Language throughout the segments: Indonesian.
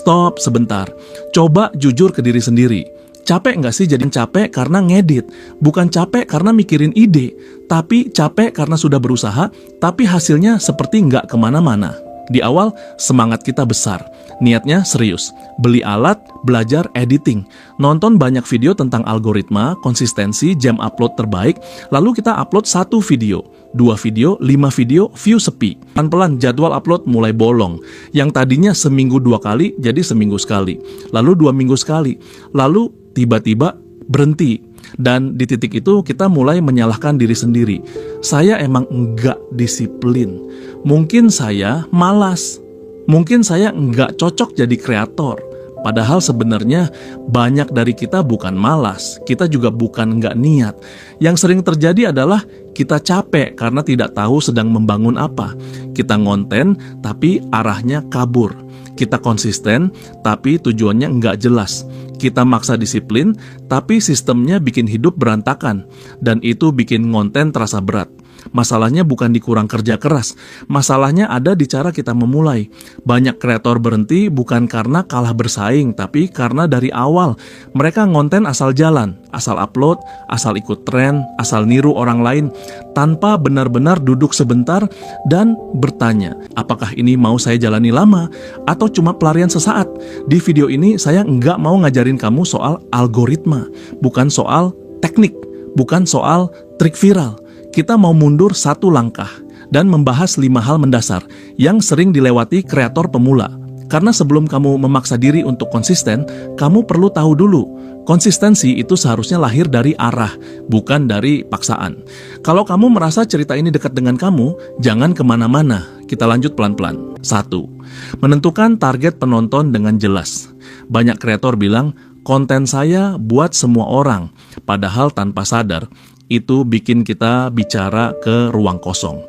Stop sebentar. Coba jujur ke diri sendiri. Capek nggak sih jadi capek karena ngedit? Bukan capek karena mikirin ide, tapi capek karena sudah berusaha, tapi hasilnya seperti nggak kemana-mana. Di awal, semangat kita besar. Niatnya serius. Beli alat, belajar editing. Nonton banyak video tentang algoritma, konsistensi, jam upload terbaik. Lalu kita upload 1 video, 2 video, 5 video, view sepi. Pelan-pelan jadwal upload mulai bolong. Yang tadinya seminggu 2 kali, jadi seminggu sekali. Lalu 2 minggu sekali. Lalu tiba-tiba berhenti. Dan di titik itu kita mulai menyalahkan diri sendiri. Saya emang enggak disiplin. Mungkin saya malas. Mungkin saya enggak cocok jadi kreator. Padahal sebenarnya banyak dari kita bukan malas. Kita juga bukan enggak niat. Yang sering terjadi adalah kita capek karena tidak tahu sedang membangun apa. Kita ngonten tapi arahnya kabur. Kita konsisten, tapi tujuannya nggak jelas. Kita maksa disiplin, tapi sistemnya bikin hidup berantakan. Dan itu bikin ngonten terasa berat. Masalahnya bukan di kurang kerja keras. Masalahnya ada di cara kita memulai. Banyak kreator berhenti bukan karena kalah bersaing, tapi karena dari awal mereka ngonten asal jalan, asal upload, asal ikut tren, asal niru orang lain, tanpa benar-benar duduk sebentar dan bertanya, apakah ini mau saya jalani lama atau cuma pelarian sesaat? Di video ini saya nggak mau ngajarin kamu soal algoritma, bukan soal teknik, bukan soal trik viral. Kita mau mundur 1 langkah dan membahas 5 hal mendasar yang sering dilewati kreator pemula. Karena sebelum kamu memaksa diri untuk konsisten, kamu perlu tahu dulu, konsistensi itu seharusnya lahir dari arah, bukan dari paksaan. Kalau kamu merasa cerita ini dekat dengan kamu, jangan kemana-mana. Kita lanjut pelan-pelan. 1. Menentukan target penonton dengan jelas. Banyak kreator bilang, konten saya buat semua orang, padahal tanpa sadar, itu bikin kita bicara ke ruang kosong.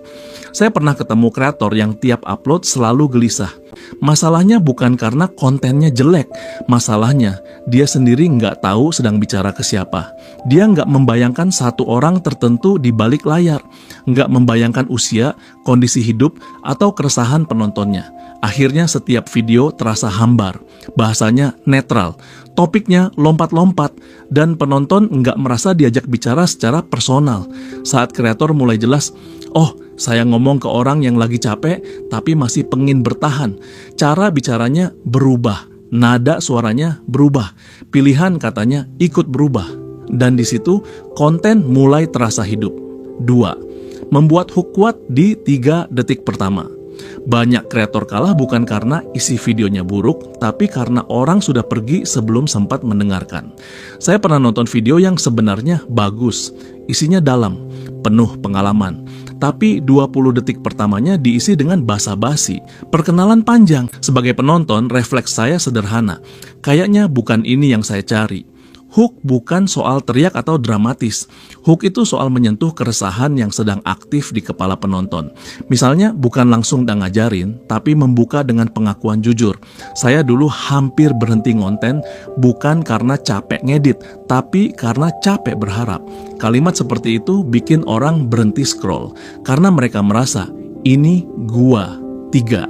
Saya pernah ketemu kreator yang tiap upload selalu gelisah. Masalahnya bukan karena kontennya jelek. Masalahnya, dia sendiri nggak tahu sedang bicara ke siapa. Dia nggak membayangkan satu orang tertentu di balik layar. Nggak membayangkan usia, kondisi hidup, atau keresahan penontonnya. Akhirnya setiap video terasa hambar. Bahasanya netral. Topiknya lompat-lompat. Dan penonton nggak merasa diajak bicara secara personal. Saat kreator mulai jelas, oh, saya ngomong ke orang yang lagi capek, tapi masih pengen bertahan. Cara bicaranya berubah, nada suaranya berubah, pilihan katanya ikut berubah. Dan di situ konten mulai terasa hidup. 2. Membuat hook kuat di 3 detik pertama. Banyak kreator kalah bukan karena isi videonya buruk, tapi karena orang sudah pergi sebelum sempat mendengarkan. Saya pernah nonton video yang sebenarnya bagus, isinya dalam, penuh pengalaman. Tapi 20 detik pertamanya diisi dengan basa-basi, perkenalan panjang. Sebagai penonton, refleks saya sederhana. Kayaknya bukan ini yang saya cari. Hook bukan soal teriak atau dramatis. Hook itu soal menyentuh keresahan yang sedang aktif di kepala penonton. Misalnya bukan langsung ngajarin, tapi membuka dengan pengakuan jujur. Saya dulu hampir berhenti ngonten, bukan karena capek ngedit, tapi karena capek berharap. Kalimat seperti itu bikin orang berhenti scroll, karena mereka merasa, ini gua. 3.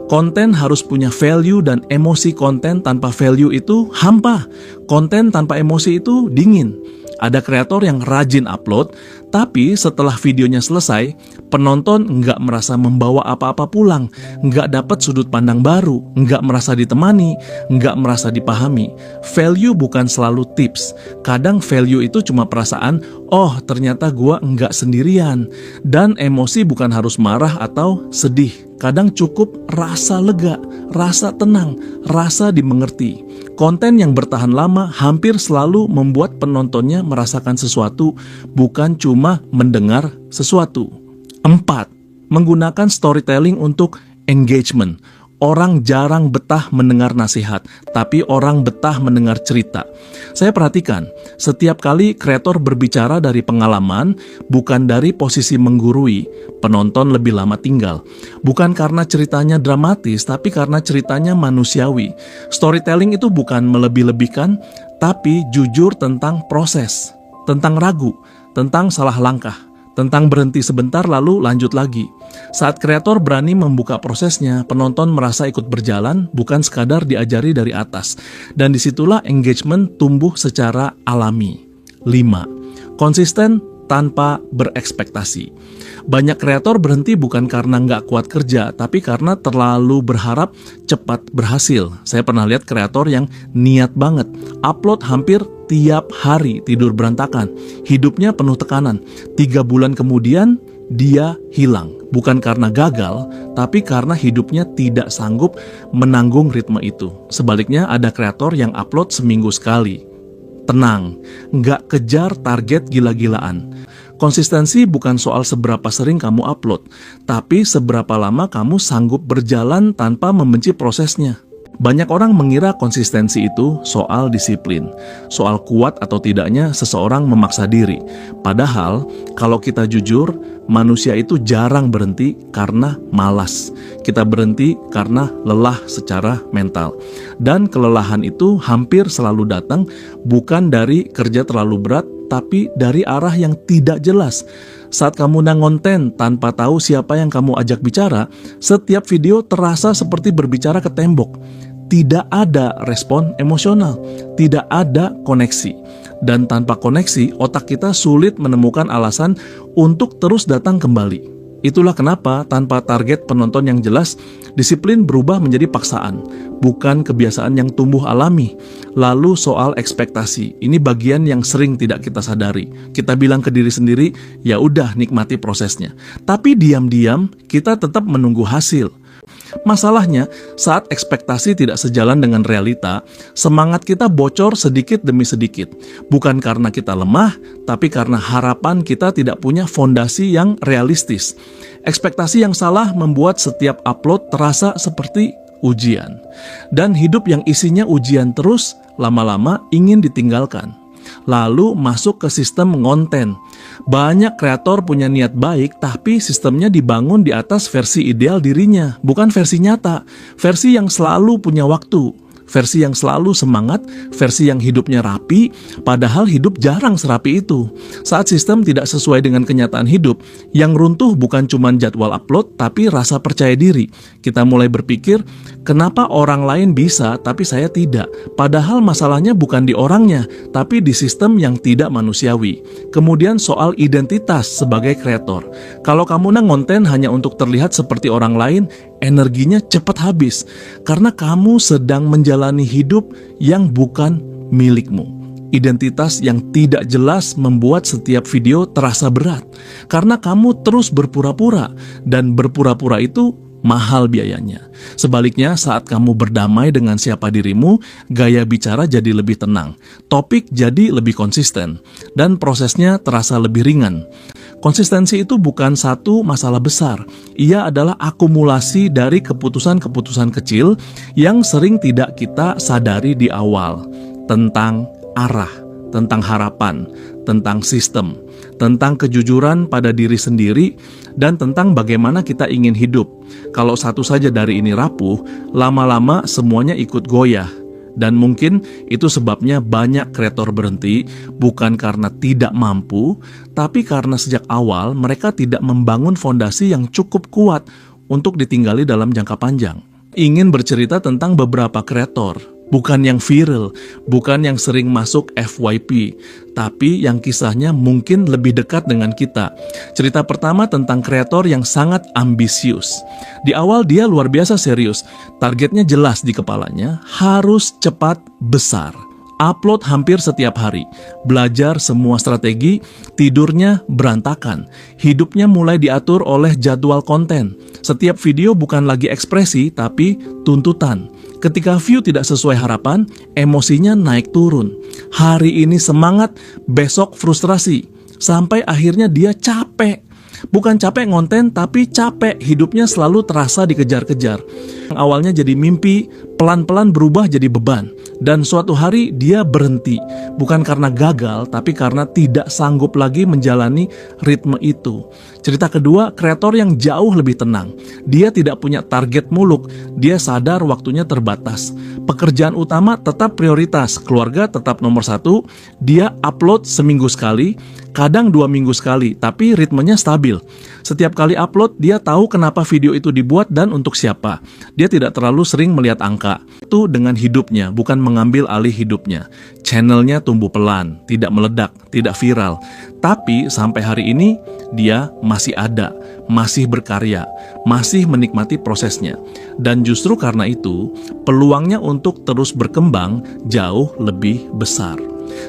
Konten harus punya value dan emosi. Konten tanpa value itu hampa. Konten tanpa emosi itu dingin. Ada kreator yang rajin upload, tapi setelah videonya selesai, penonton nggak merasa membawa apa-apa pulang, nggak dapat sudut pandang baru, nggak merasa ditemani, nggak merasa dipahami. Value bukan selalu tips. Kadang value itu cuma perasaan, oh ternyata gua nggak sendirian. Dan emosi bukan harus marah atau sedih. Kadang cukup rasa lega, rasa tenang, rasa dimengerti. Konten yang bertahan lama hampir selalu membuat penontonnya merasakan sesuatu, bukan cuma mendengar sesuatu. 4. Menggunakan storytelling untuk engagement. Orang jarang betah mendengar nasihat, tapi orang betah mendengar cerita. Saya perhatikan, setiap kali kreator berbicara dari pengalaman, bukan dari posisi menggurui, penonton lebih lama tinggal. Bukan karena ceritanya dramatis, tapi karena ceritanya manusiawi. Storytelling itu bukan melebih-lebihkan, tapi jujur tentang proses, tentang ragu, tentang salah langkah, tentang berhenti sebentar lalu lanjut lagi. Saat kreator berani membuka prosesnya, penonton merasa ikut berjalan, bukan sekadar diajari dari atas. Dan disitulah engagement tumbuh secara alami. 5. Konsisten tanpa berekspektasi. Banyak kreator berhenti bukan karena nggak kuat kerja, tapi karena terlalu berharap cepat berhasil. Saya pernah lihat kreator yang niat banget, upload hampir tiap hari, tidur berantakan, hidupnya penuh tekanan. 3 bulan kemudian, dia hilang. Bukan karena gagal, tapi karena hidupnya tidak sanggup menanggung ritme itu. Sebaliknya, ada kreator yang upload seminggu sekali. Tenang, nggak kejar target gila-gilaan. Konsistensi bukan soal seberapa sering kamu upload, tapi seberapa lama kamu sanggup berjalan tanpa membenci prosesnya. Banyak orang mengira konsistensi itu soal disiplin, soal kuat atau tidaknya seseorang memaksa diri. Padahal, kalau kita jujur, manusia itu jarang berhenti karena malas. Kita berhenti karena lelah secara mental. Dan kelelahan itu hampir selalu datang bukan dari kerja terlalu berat, tapi dari arah yang tidak jelas. Saat kamu ngonten tanpa tahu siapa yang kamu ajak bicara, setiap video terasa seperti berbicara ke tembok. Tidak ada respon emosional, tidak ada koneksi. Dan tanpa koneksi, otak kita sulit menemukan alasan untuk terus datang kembali. Itulah kenapa tanpa target penonton yang jelas, disiplin berubah menjadi paksaan, bukan kebiasaan yang tumbuh alami. Lalu soal ekspektasi, ini bagian yang sering tidak kita sadari. Kita bilang ke diri sendiri, ya udah nikmati prosesnya. Tapi diam-diam kita tetap menunggu hasil. Masalahnya, saat ekspektasi tidak sejalan dengan realita, semangat kita bocor sedikit demi sedikit. Bukan karena kita lemah, tapi karena harapan kita tidak punya fondasi yang realistis. Ekspektasi yang salah membuat setiap upload terasa seperti ujian. Dan hidup yang isinya ujian terus, lama-lama ingin ditinggalkan. Lalu masuk ke sistem ngonten. Banyak kreator punya niat baik, tapi sistemnya dibangun di atas versi ideal dirinya, bukan versi nyata, versi yang selalu punya waktu, versi yang selalu semangat, versi yang hidupnya rapi, padahal hidup jarang serapi itu. Saat sistem tidak sesuai dengan kenyataan hidup, yang runtuh bukan cuma jadwal upload, tapi rasa percaya diri. Kita mulai berpikir, kenapa orang lain bisa, tapi saya tidak? Padahal masalahnya bukan di orangnya, tapi di sistem yang tidak manusiawi. Kemudian soal identitas sebagai kreator. Kalau kamu ngonten hanya untuk terlihat seperti orang lain, energinya cepat habis karena kamu sedang menjalani hidup yang bukan milikmu. Identitas yang tidak jelas membuat setiap video terasa berat karena kamu terus berpura-pura, dan berpura-pura itu mahal biayanya. Sebaliknya, saat kamu berdamai dengan siapa dirimu, gaya bicara jadi lebih tenang, topik jadi lebih konsisten, dan prosesnya terasa lebih ringan. Konsistensi itu bukan satu masalah besar, ia adalah akumulasi dari keputusan-keputusan kecil yang sering tidak kita sadari di awal, tentang arah, tentang harapan, tentang sistem, tentang kejujuran pada diri sendiri, dan tentang bagaimana kita ingin hidup. Kalau satu saja dari ini rapuh, lama-lama semuanya ikut goyah. Dan mungkin itu sebabnya banyak kreator berhenti, bukan karena tidak mampu, tapi karena sejak awal mereka tidak membangun fondasi yang cukup kuat untuk ditinggali dalam jangka panjang. Ingin bercerita tentang beberapa kreator, bukan yang viral, bukan yang sering masuk FYP, tapi yang kisahnya mungkin lebih dekat dengan kita. Cerita pertama tentang kreator yang sangat ambisius. Di awal dia luar biasa serius, targetnya jelas di kepalanya, harus cepat besar. Upload hampir setiap hari, belajar semua strategi, tidurnya berantakan, hidupnya mulai diatur oleh jadwal konten. Setiap video bukan lagi ekspresi, tapi tuntutan. Ketika view tidak sesuai harapan, emosinya naik turun. Hari ini semangat, besok frustrasi. Sampai akhirnya dia capek. Bukan capek ngonten, tapi capek hidupnya selalu terasa dikejar-kejar. Yang awalnya jadi mimpi, pelan-pelan berubah jadi beban. Dan suatu hari dia berhenti. Bukan karena gagal, tapi karena tidak sanggup lagi menjalani ritme itu. Cerita kedua, kreator yang jauh lebih tenang. Dia tidak punya target muluk, dia sadar waktunya terbatas. Pekerjaan utama tetap prioritas, keluarga tetap nomor satu. Dia upload seminggu sekali, kadang 2 minggu sekali, tapi ritmenya stabil. Setiap kali upload, dia tahu kenapa video itu dibuat dan untuk siapa. Dia tidak terlalu sering melihat angka. Itu dengan hidupnya, bukan mengambil alih hidupnya. Channelnya tumbuh pelan, tidak meledak, tidak viral. Tapi sampai hari ini, dia masih ada, masih berkarya, masih menikmati prosesnya. Dan justru karena itu, peluangnya untuk terus berkembang jauh lebih besar.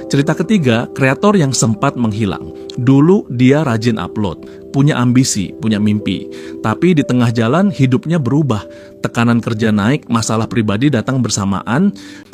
Cerita ketiga, kreator yang sempat menghilang. Dulu dia rajin upload, punya ambisi, punya mimpi. Tapi di tengah jalan hidupnya berubah. Tekanan kerja naik, masalah pribadi datang bersamaan.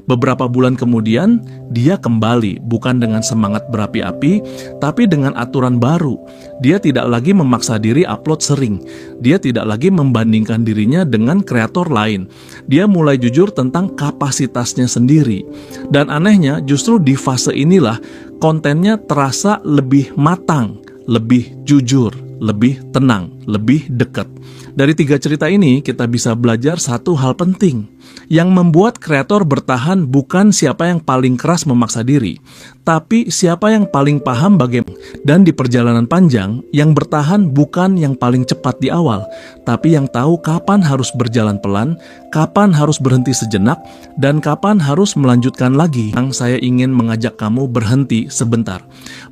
Beberapa bulan kemudian, dia kembali, bukan dengan semangat berapi-api, tapi dengan aturan baru. Dia tidak lagi memaksa diri upload sering. Dia tidak lagi membandingkan dirinya dengan kreator lain. Dia mulai jujur tentang kapasitasnya sendiri. Dan anehnya, justru di fase inilah kontennya terasa lebih matang, lebih jujur, lebih tenang, lebih dekat. Dari 3 cerita ini, kita bisa belajar satu hal penting. Yang membuat kreator bertahan bukan siapa yang paling keras memaksa diri, tapi siapa yang paling paham bagaimana. Dan di perjalanan panjang, yang bertahan bukan yang paling cepat di awal, tapi yang tahu kapan harus berjalan pelan, kapan harus berhenti sejenak, dan kapan harus melanjutkan lagi. Yang saya ingin mengajak kamu berhenti sebentar.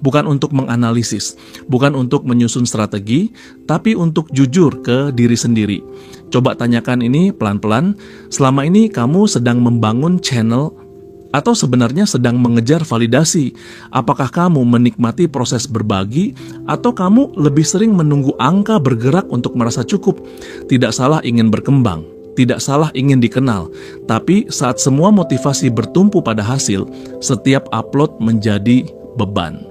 Bukan untuk menganalisis, bukan untuk menyusun strategi, tapi untuk jujur ke diri sendiri. Coba tanyakan ini pelan-pelan, selama ini kamu sedang membangun channel atau sebenarnya sedang mengejar validasi? Apakah kamu menikmati proses berbagi atau kamu lebih sering menunggu angka bergerak untuk merasa cukup? Tidak salah ingin berkembang, tidak salah ingin dikenal, tapi saat semua motivasi bertumpu pada hasil, setiap upload menjadi beban.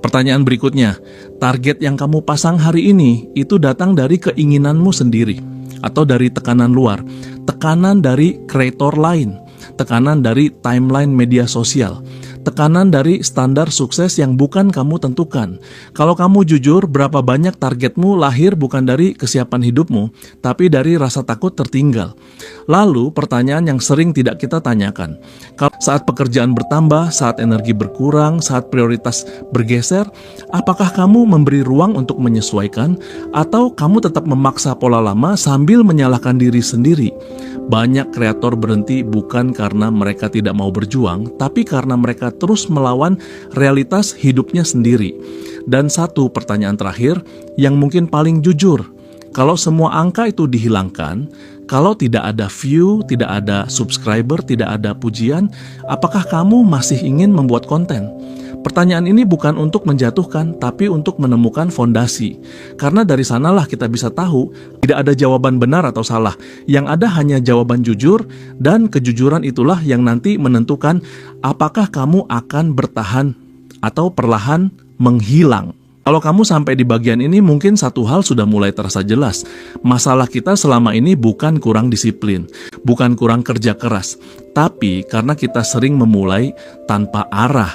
Pertanyaan berikutnya, target yang kamu pasang hari ini itu datang dari keinginanmu sendiri atau dari tekanan luar, tekanan dari kreator lain, tekanan dari timeline media sosial, tekanan dari standar sukses yang bukan kamu tentukan. Kalau kamu jujur, berapa banyak targetmu lahir bukan dari kesiapan hidupmu, tapi dari rasa takut tertinggal. Lalu, pertanyaan yang sering tidak kita tanyakan, saat pekerjaan bertambah, saat energi berkurang, saat prioritas bergeser, apakah kamu memberi ruang untuk menyesuaikan, atau kamu tetap memaksa pola lama sambil menyalahkan diri sendiri? Banyak kreator berhenti bukan karena mereka tidak mau berjuang, tapi karena mereka terus melawan realitas hidupnya sendiri. Dan satu pertanyaan terakhir yang mungkin paling jujur, kalau semua angka itu dihilangkan, kalau tidak ada view, tidak ada subscriber, tidak ada pujian, apakah kamu masih ingin membuat konten? Pertanyaan ini bukan untuk menjatuhkan, tapi untuk menemukan fondasi. Karena dari sanalah kita bisa tahu, tidak ada jawaban benar atau salah. Yang ada hanya jawaban jujur, dan kejujuran itulah yang nanti menentukan apakah kamu akan bertahan atau perlahan menghilang. Kalau kamu sampai di bagian ini, mungkin satu hal sudah mulai terasa jelas. Masalah kita selama ini bukan kurang disiplin, bukan kurang kerja keras, tapi karena kita sering memulai tanpa arah.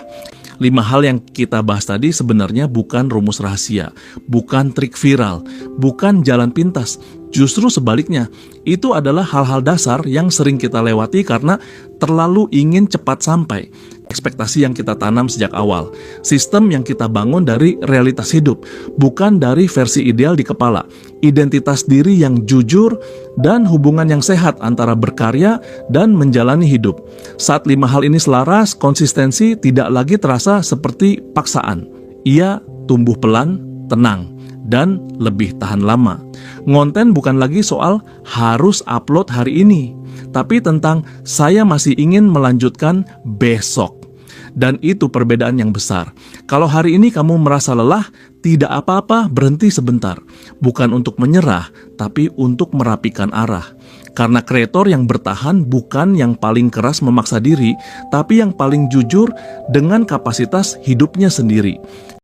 5 hal yang kita bahas tadi sebenarnya bukan rumus rahasia, bukan trik viral, bukan jalan pintas. Justru sebaliknya, itu adalah hal-hal dasar yang sering kita lewati karena terlalu ingin cepat sampai. Ekspektasi yang kita tanam sejak awal, sistem yang kita bangun dari realitas hidup, bukan dari versi ideal di kepala, identitas diri yang jujur, dan hubungan yang sehat antara berkarya dan menjalani hidup. Saat 5 hal ini selaras, konsistensi tidak lagi terasa seperti paksaan. Ia tumbuh pelan, tenang, dan lebih tahan lama. Ngonten bukan lagi soal harus upload hari ini, tapi tentang saya masih ingin melanjutkan besok. Dan itu perbedaan yang besar. Kalau hari ini kamu merasa lelah, tidak apa-apa, berhenti sebentar. Bukan untuk menyerah, tapi untuk merapikan arah. Karena kreator yang bertahan bukan yang paling keras memaksa diri, tapi yang paling jujur dengan kapasitas hidupnya sendiri.